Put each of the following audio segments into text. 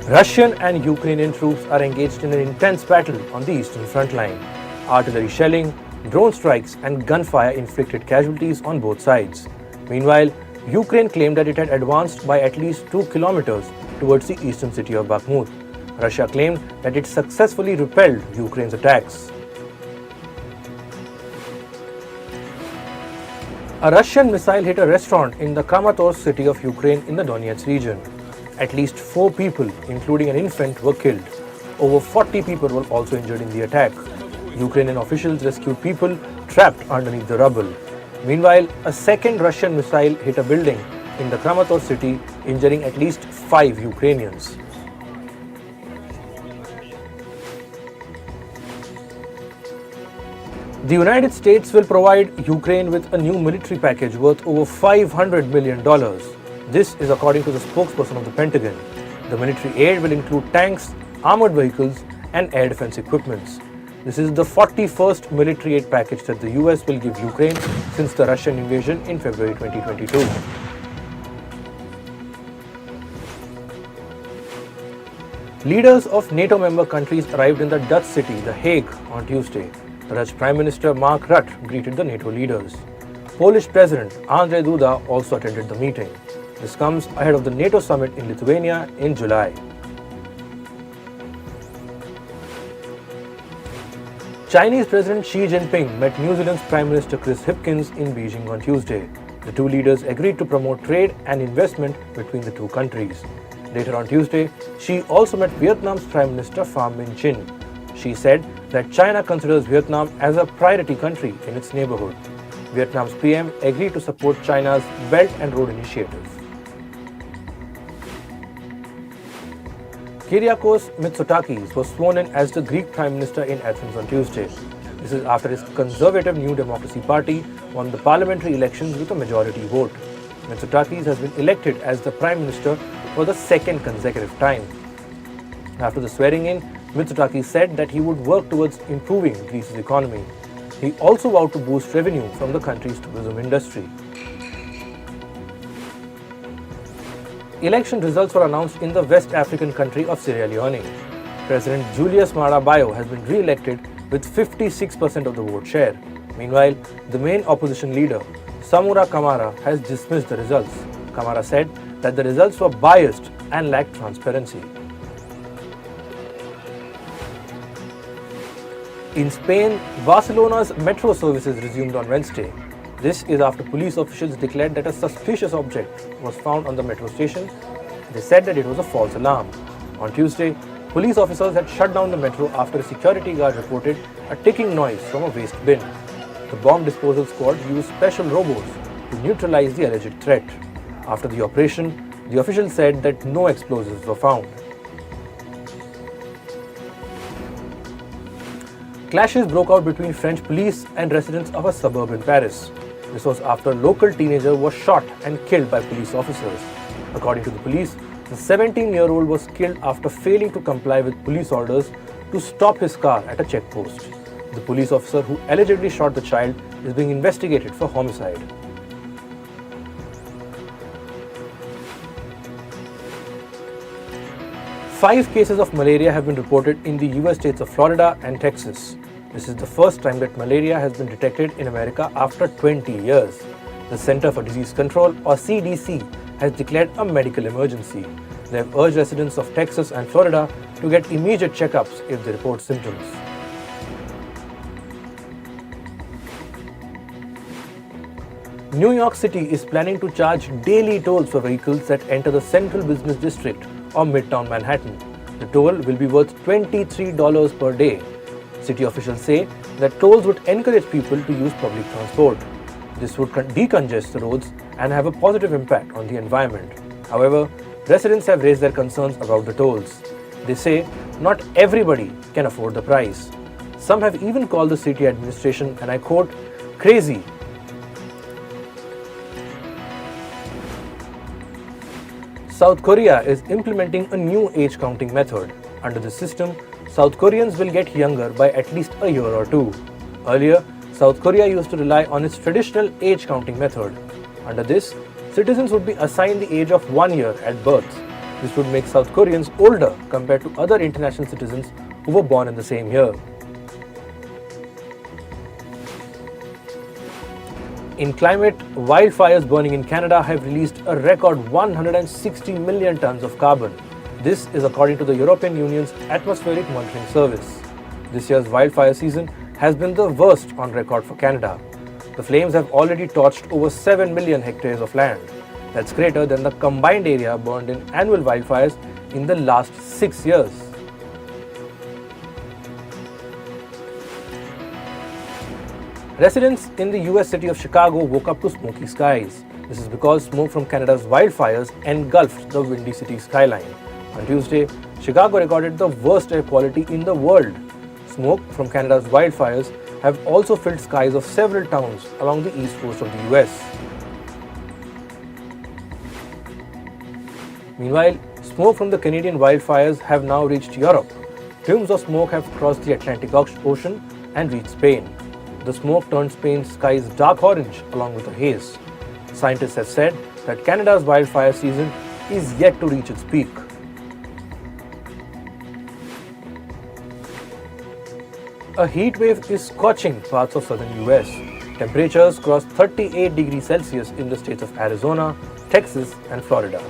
Russian and Ukrainian troops are engaged in an intense battle on the eastern front line. Artillery shelling, drone strikes, and gunfire inflicted casualties on both sides. Meanwhile, Ukraine claimed that it had advanced by at least 2 kilometers towards the eastern city of Bakhmut. Russia claimed that it successfully repelled Ukraine's attacks. A Russian missile hit a restaurant in the Kramatorsk city of Ukraine in the Donetsk region. At least 4 people, including an infant, were killed. Over 40 people were also injured in the attack. Ukrainian officials rescued people trapped underneath the rubble. Meanwhile, a second Russian missile hit a building in the Kramatorsk city, injuring at least 5 Ukrainians. The United States will provide Ukraine with a new military package worth over $500 million. This is according to the spokesperson of the Pentagon. The military aid will include tanks, armored vehicles, and air defense equipments. This is the 41st military aid package that the US will give Ukraine since the Russian invasion in February 2022. Leaders of NATO member countries arrived in the Dutch city, The Hague, on Tuesday. The Dutch Prime Minister Mark Rutte greeted the NATO leaders. Polish President Andrzej Duda also attended the meeting. This comes ahead of the NATO summit in Lithuania in July. Chinese President Xi Jinping met New Zealand's Prime Minister Chris Hipkins in Beijing on Tuesday. The two leaders agreed to promote trade and investment between the two countries. Later on Tuesday, Xi also met Vietnam's Prime Minister Pham Minh Chinh. Xi said that China considers Vietnam as a priority country in its neighborhood. Vietnam's PM agreed to support China's Belt and Road Initiative. Kyriakos Mitsotakis was sworn in as the Greek Prime Minister in Athens on Tuesday. This is after his conservative New Democracy Party won the parliamentary elections with a majority vote. Mitsotakis has been elected as the Prime Minister for the second consecutive time. After the swearing in, Mitsotakis said that he would work towards improving Greece's economy. He also vowed to boost revenue from the country's tourism industry. Election results were announced in the West African country of Sierra Leone. President Julius Maada Bio has been re-elected with 56% of the vote share. Meanwhile, the main opposition leader, Samura Kamara, has dismissed the results. Kamara said that the results were biased and lacked transparency. In Spain, Barcelona's metro services resumed on Wednesday. This is after police officials declared that a suspicious object was found on the metro station. They said that it was a false alarm. On Tuesday, police officers had shut down the metro after a security guard reported a ticking noise from a waste bin. The bomb disposal squad used special robots to neutralize the alleged threat. After the operation, the officials said that no explosives were found. Clashes broke out between French police and residents of a suburb in Paris. This was after a local teenager was shot and killed by police officers. According to the police, the 17-year-old was killed after failing to comply with police orders to stop his car at a checkpost. The police officer who allegedly shot the child is being investigated for homicide. Five cases of malaria have been reported in the US states of Florida and Texas. This is the first time that malaria has been detected in America after 20 years. The Center for Disease Control, or CDC, has declared a medical emergency. They have urged residents of Texas and Florida to get immediate checkups if they report symptoms. New York City is planning to charge daily tolls for vehicles that enter the Central Business District or Midtown Manhattan. The toll will be worth $23 per day. City officials say that tolls would encourage people to use public transport. This would decongest the roads and have a positive impact on the environment. However, residents have raised their concerns about the tolls. They say not everybody can afford the price. Some have even called the city administration, and I quote, crazy. South Korea is implementing a new age counting method. Under this system, South Koreans will get younger by at least a year or two. Earlier, South Korea used to rely on its traditional age counting method. Under this, citizens would be assigned the age of 1 year at birth. This would make South Koreans older compared to other international citizens who were born in the same year. In climate, wildfires burning in Canada have released a record 160 million tons of carbon. This is according to the European Union's Atmospheric Monitoring Service. This year's wildfire season has been the worst on record for Canada. The flames have already torched over 7 million hectares of land. That's greater than the combined area burned in annual wildfires in the last 6 years. Residents in the US city of Chicago woke up to smoky skies. This is because smoke from Canada's wildfires engulfed the windy city skyline. On Tuesday, Chicago recorded the worst air quality in the world. Smoke from Canada's wildfires have also filled skies of several towns along the east coast of the US. Meanwhile, smoke from the Canadian wildfires have now reached Europe. Plumes of smoke have crossed the Atlantic Ocean and reached Spain. The smoke turned Spain's skies dark orange along with a haze. Scientists have said that Canada's wildfire season is yet to reach its peak. A heat wave is scorching parts of southern US. Temperatures crossed 38 degrees Celsius in the states of Arizona, Texas, and Florida.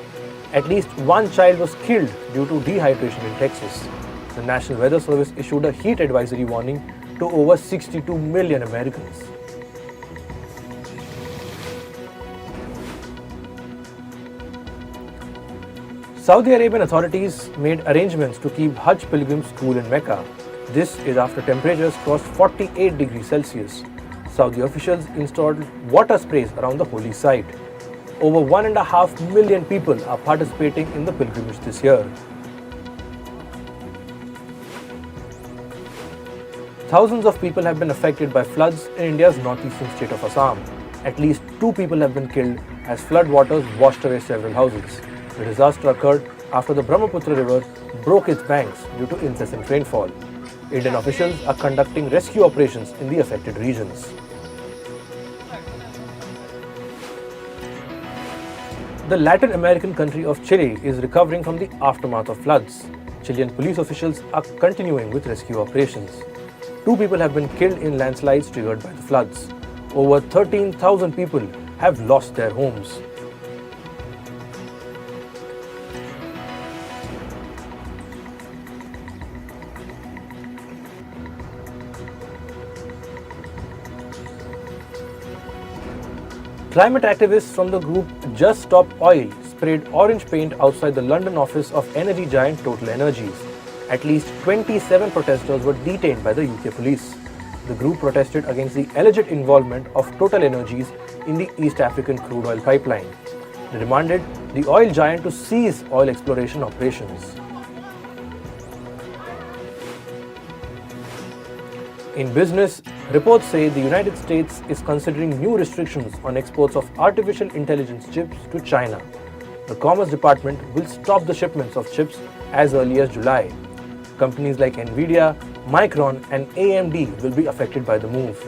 At least one child was killed due to dehydration in Texas. The National Weather Service issued a heat advisory warning to over 62 million Americans. Saudi Arabian authorities made arrangements to keep Hajj pilgrims cool in Mecca. This is after temperatures crossed 48 degrees Celsius. Saudi officials installed water sprays around the holy site. Over 1.5 million people are participating in the pilgrimage this year. Thousands of people have been affected by floods in India's northeastern state of Assam. At least 2 people have been killed as flood waters washed away several houses. The disaster occurred after the Brahmaputra river broke its banks due to incessant rainfall. Indian officials are conducting rescue operations in the affected regions. The Latin American country of Chile is recovering from the aftermath of floods. Chilean police officials are continuing with rescue operations. 2 people have been killed in landslides triggered by the floods. Over 13,000 people have lost their homes. Climate activists from the group Just Stop Oil sprayed orange paint outside the London office of energy giant Total Energies. At least 27 protesters were detained by the UK police. The group protested against the alleged involvement of Total Energies in the East African crude oil pipeline. They demanded the oil giant to cease oil exploration operations. In business, reports say the United States is considering new restrictions on exports of artificial intelligence chips to China. The Commerce Department will stop the shipments of chips as early as July. Companies like Nvidia, Micron, and AMD will be affected by the move.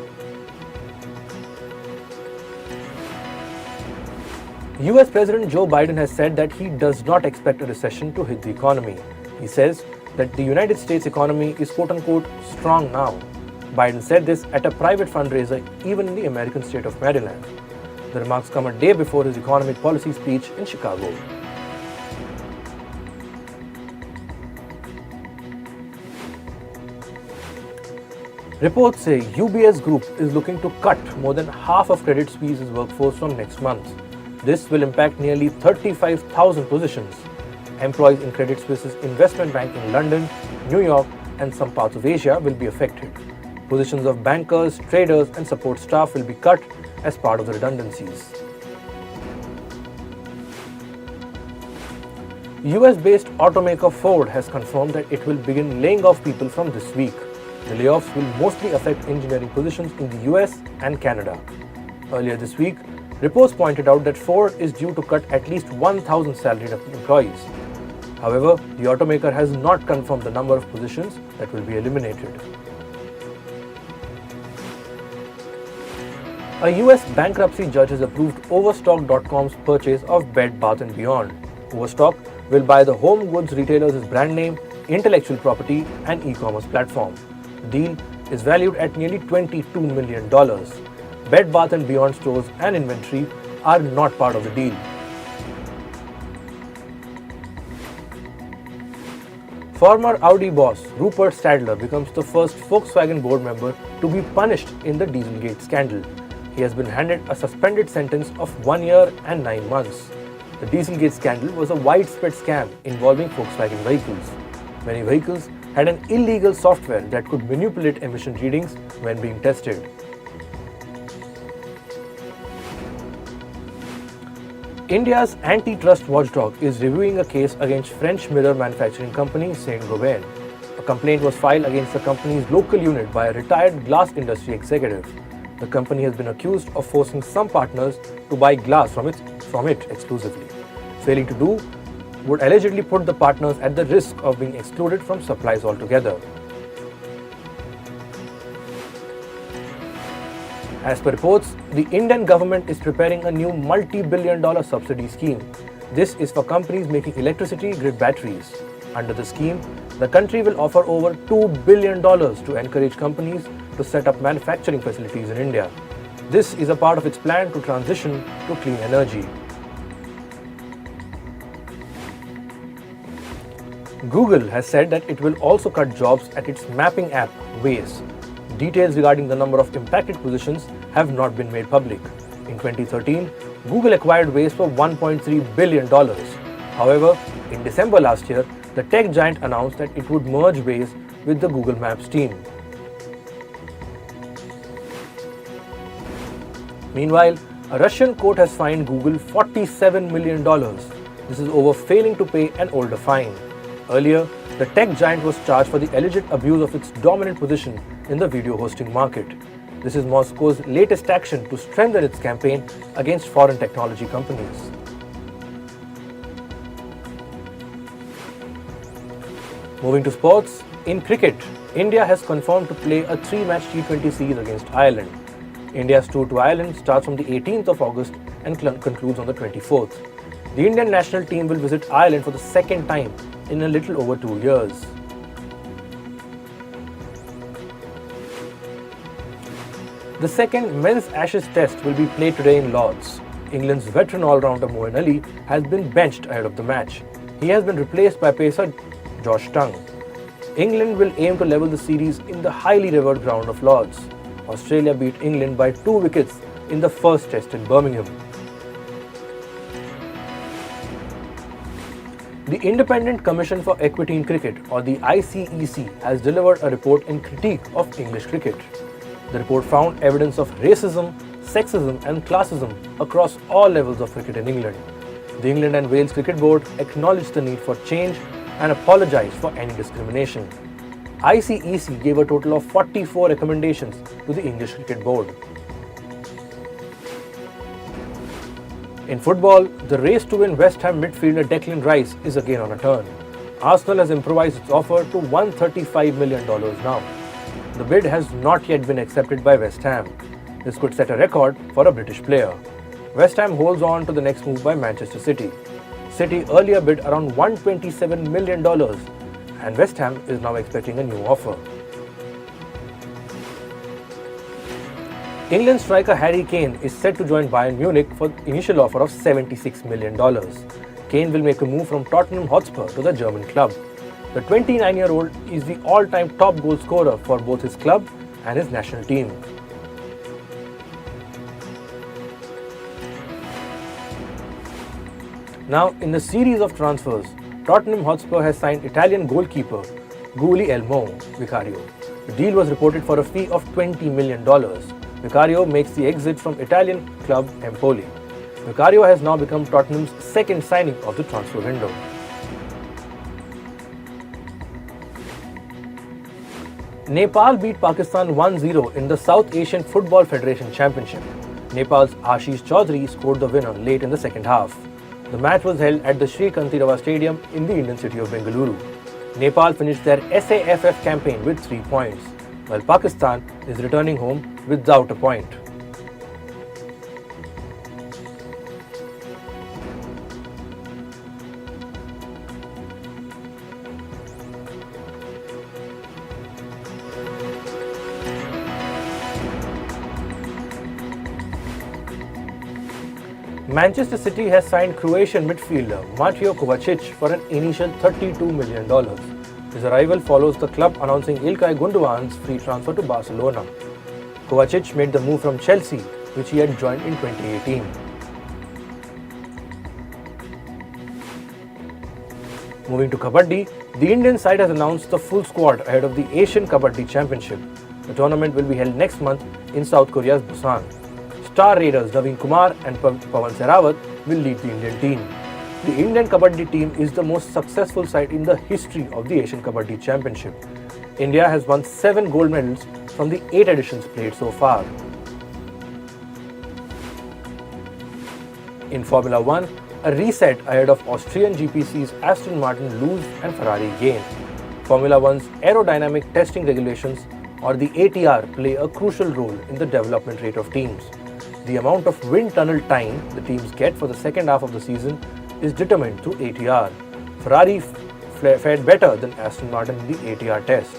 US President Joe Biden has said that he does not expect a recession to hit the economy. He says that the United States economy is quote-unquote strong now. Biden said this at a private fundraiser even in the American state of Maryland. The remarks come a day before his economic policy speech in Chicago. Reports say UBS Group is looking to cut more than half of Credit Suisse's workforce from next month. This will impact nearly 35,000 positions. Employees in Credit Suisse's investment bank in London, New York, and some parts of Asia will be affected. Positions of bankers, traders, and support staff will be cut as part of the redundancies. US-based automaker Ford has confirmed that it will begin laying off people from this week. The layoffs will mostly affect engineering positions in the US and Canada. Earlier this week, reports pointed out that Ford is due to cut at least 1,000 salaried employees. However, the automaker has not confirmed the number of positions that will be eliminated. A US bankruptcy judge has approved Overstock.com's purchase of Bed Bath & Beyond. Overstock, will buy the home goods retailer's brand name, intellectual property, and e-commerce platform. The deal is valued at nearly $22 million. Bed Bath & Beyond stores and inventory are not part of the deal. Former Audi boss Rupert Stadler becomes the first Volkswagen board member to be punished in the Dieselgate scandal. He has been handed a suspended sentence of 1 year and 9 months. The Dieselgate scandal was a widespread scam involving Volkswagen vehicles. Many vehicles had an illegal software that could manipulate emission readings when being tested. India's antitrust watchdog is reviewing a case against French mirror manufacturing company Saint-Gobain. A complaint was filed against the company's local unit by a retired glass industry executive. The company has been accused of forcing some partners to buy glass from it exclusively. Failing to do would allegedly put the partners at the risk of being excluded from supplies altogether. As per reports, the Indian government is preparing a new multi-billion-dollar subsidy scheme. This is for companies making electricity grid batteries. Under the scheme, the country will offer over $2 billion to encourage companies to set up manufacturing facilities in India. This is a part of its plan to transition to clean energy. Google has said that it will also cut jobs at its mapping app, Waze. Details regarding the number of impacted positions have not been made public. In 2013, Google acquired Waze for $1.3 billion. However, in December last year, the tech giant announced that it would merge Waze with the Google Maps team. Meanwhile, a Russian court has fined Google $47 million. This is over failing to pay an older fine. Earlier, the tech giant was charged for the alleged abuse of its dominant position in the video hosting market. This is Moscow's latest action to strengthen its campaign against foreign technology companies. Moving to sports, in cricket, India has confirmed to play a 3-match T20 series against Ireland. India's tour to Ireland starts on the 18th of August and concludes on the 24th. The Indian national team will visit Ireland for the second time in a little over 2 years. The second men's Ashes test will be played today in Lord's. England's veteran all-rounder Moeen Ali has been benched ahead of the match. He has been replaced by pacer Josh Tongue. England will aim to level the series in the highly revered ground of Lord's. Australia beat England by 2 wickets in the first test in Birmingham. The Independent Commission for Equity in Cricket, or the ICEC, has delivered a report in critique of English cricket. The report found evidence of racism, sexism and classism across all levels of cricket in England. The England and Wales Cricket Board acknowledged the need for change and apologized for any discrimination. ICEC gave a total of 44 recommendations to the English Cricket Board. In football, the race to win West Ham midfielder Declan Rice is again on a turn. Arsenal has improvised its offer to $135 million now. The bid has not yet been accepted by West Ham. This could set a record for a British player. West Ham holds on to the next move by Manchester City. City earlier bid around $127 million, and West Ham is now expecting a new offer. England striker Harry Kane is set to join Bayern Munich for the initial offer of $76 million. Kane will make a move from Tottenham Hotspur to the German club. The 29-year-old is the all-time top goal scorer for both his club and his national team. Now, in the series of transfers, Tottenham Hotspur has signed Italian goalkeeper Guglielmo Vicario. The deal was reported for a fee of $20 million. Vicario makes the exit from Italian club Empoli. Vicario has now become Tottenham's second signing of the transfer window. Nepal beat Pakistan 1-0 in the South Asian Football Federation Championship. Nepal's Ashish Chaudhary scored the winner late in the second half. The match was held at the Sri Kantirava Stadium in the Indian city of Bengaluru. Nepal finished their SAFF campaign with 3 points, while Pakistan is returning home without a point. Manchester City has signed Croatian midfielder Mateo Kovacic for an initial $32 million. His arrival follows the club announcing Ilkay Gundogan's free transfer to Barcelona. Kovacic made the move from Chelsea, which he had joined in 2018. Moving to Kabaddi, the Indian side has announced the full squad ahead of the Asian Kabaddi Championship. The tournament will be held next month in South Korea's Busan. Star Raiders Naveen Kumar and Pawan Sehrawat will lead the Indian team. The Indian Kabaddi team is the most successful side in the history of the Asian Kabaddi Championship. India has won 7 gold medals from the 8 editions played so far. In Formula 1, a reset ahead of Austrian GPC's Aston Martin lose and Ferrari gain. Formula 1's aerodynamic testing regulations, or the ATR, play a crucial role in the development rate of teams. The amount of wind tunnel time the teams get for the second half of the season is determined through ATR. Ferrari fared better than Aston Martin in the ATR test.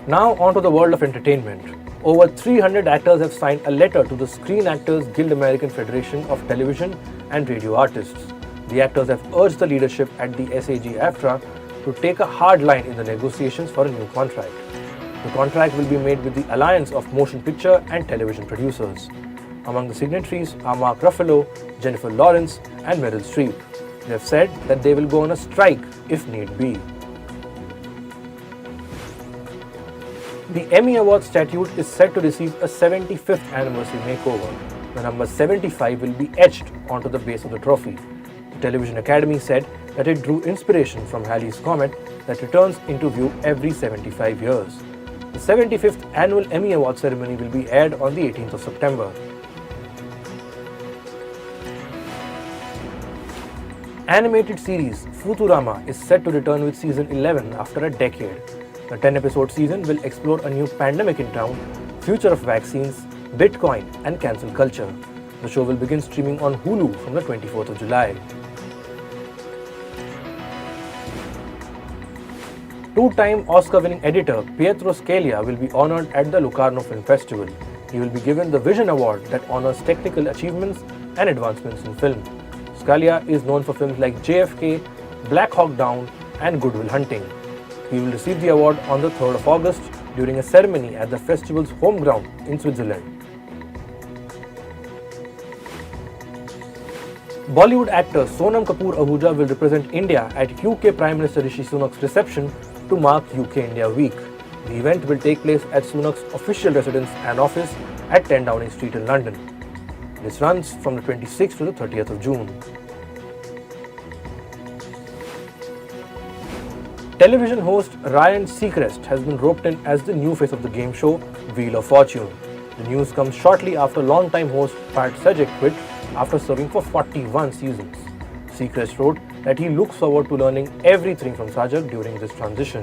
Now on to the world of entertainment. Over 300 actors have signed a letter to the Screen Actors Guild American Federation of Television and Radio Artists. The actors have urged the leadership at the SAG-AFTRA to take a hard line in the negotiations for a new contract. The contract will be made with the Alliance of Motion Picture and Television Producers. Among the signatories are Mark Ruffalo, Jennifer Lawrence and Meryl Streep. They have said that they will go on a strike if need be. The Emmy Award statute is set to receive a 75th anniversary makeover. The number 75 will be etched onto the base of the trophy. The Television Academy said that it drew inspiration from Halley's Comet that returns into view every 75 years. The 75th annual Emmy Award ceremony will be aired on the 18th of September. Animated series Futurama is set to return with season 11 after a decade. The 10-episode season will explore a new pandemic in town, future of vaccines, Bitcoin and cancel culture. The show will begin streaming on Hulu from the 24th of July. Two-time Oscar-winning editor Pietro Scalia will be honored at the Locarno Film Festival. He will be given the Vision Award that honors technical achievements and advancements in film. Scalia is known for films like JFK, Black Hawk Down and Good Will Hunting. He will receive the award on the 3rd of August during a ceremony at the festival's home ground in Switzerland. Bollywood actor Sonam Kapoor Ahuja will represent India at UK Prime Minister Rishi Sunak's reception to mark UK-India Week. The event will take place at Sunak's official residence and office at 10 Downing Street in London. This runs from the 26th to the 30th of June. Television host Ryan Seacrest has been roped in as the new face of the game show Wheel of Fortune. The news comes shortly after longtime host Pat Sajak quit after serving for 41 seasons. Seacrest wrote that he looks forward to learning everything from Sajak during this transition.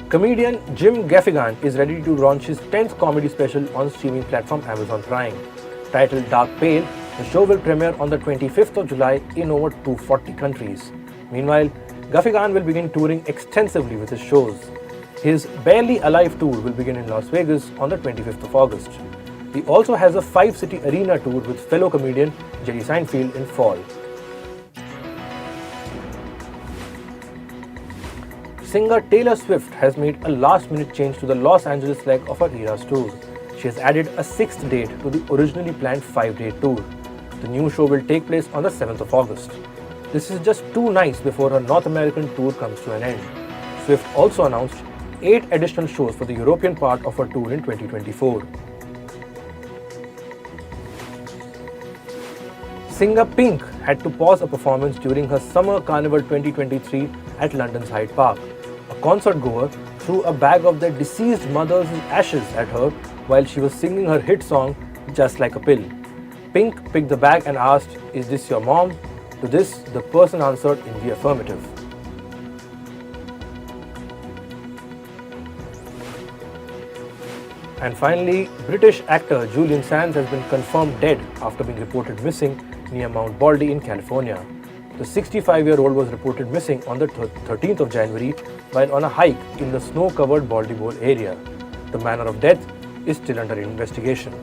Comedian Jim Gaffigan is ready to launch his 10th comedy special on streaming platform Amazon Prime. Titled Dark Pale, the show will premiere on the 25th of July in over 240 countries. Meanwhile, Gaffigan will begin touring extensively with his shows. His Barely Alive tour will begin in Las Vegas on the 25th of August. He also has a 5-city arena tour with fellow comedian Jerry Seinfeld in fall. Singer Taylor Swift has made a last-minute change to the Los Angeles leg of her Eras tour. She has added a 6th date to the originally planned 5-day tour. The new show will take place on the 7th of August. This is just 2 nights before her North American tour comes to an end. Swift also announced 8 additional shows for the European part of her tour in 2024. Singer Pink had to pause a performance during her Summer Carnival 2023 at London's Hyde Park. A concert goer threw a bag of their deceased mother's ashes at her while she was singing her hit song Just Like a Pill. Pink picked the bag and asked, "Is this your mom?" To this, the person answered in the affirmative. And finally, British actor Julian Sands has been confirmed dead after being reported missing near Mount Baldy in California. The 65-year-old was reported missing on the 13th of January while on a hike in the snow-covered Baltimore area. The manner of death is still under investigation.